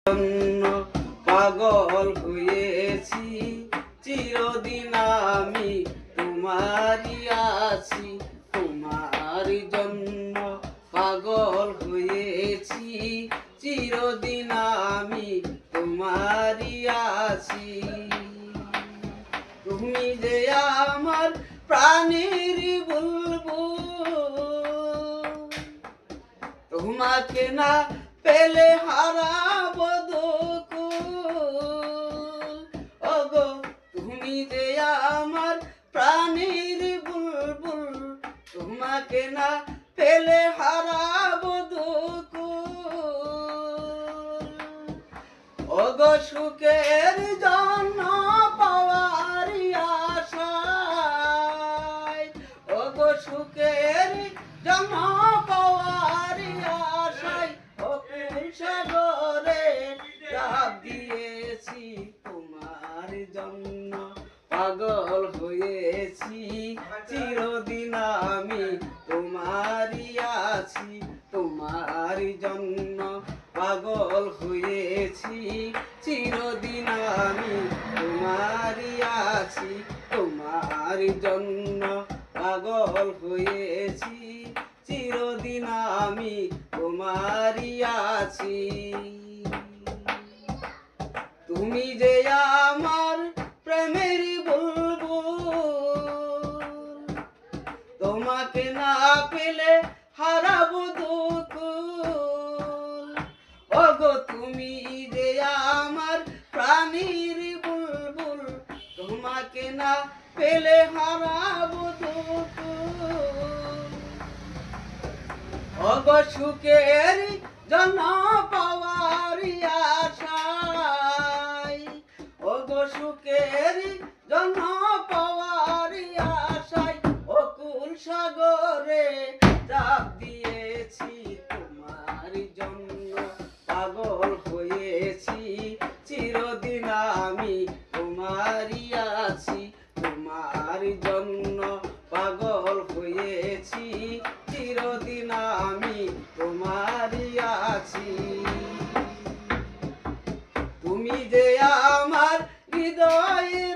জন্য পাগল হয়েছি, চিরদিন আমি তোমারই আছি। তোমার জন্য পাগল হয়েছি, চিরদিন আমি তোমারই আছি। তুমি যে আমার প্রাণের বুলবুল, তোমাকে না পেলে হারাবো দুকুল। ওগো তুমি যে আমার প্রাণের বুলবুল, তোমাকে না পেলে হারাবো দুকুল। ওগো সুখের জন্য পাওয়ার আশায়, ওগো সুখের জন্য পাওয়ার আশায় অকুল সাগরে ডাব দিয়েছি। তোমার জন্য পাগল হয়েছি, চিরদিন আমি তোমারই আছি। তোমার জন্য পাগল হয়েছি, চিরদিন আমি তোমারই আছি। তোমার জন্য পাগল হয়েছি, চিরদিন আমি তোমারই আছি। তুমি যে আমার প্রেমের বুলবুল, তোমাকে না পেলে হারাবো দুকুল। ওগো তুমি যে আমার প্রাণীর বুলবুল, তোমাকে না পেলে হারাবো দুকুল। ওগো সুখের জন্য পাওয়ার আশায়, ওগো সুখের জন্য পাওয়ার আশায় অকুল সাগরে ডাব দিয়েছি। তোমার জন্য পাগল হয়েছি, চিরদিন আমি তোমারই আছি। তোমার জন্য পাগল হয়েছি, চিরদিন আমি তোমারই আছি। তুমি যে আমার হৃদয়ে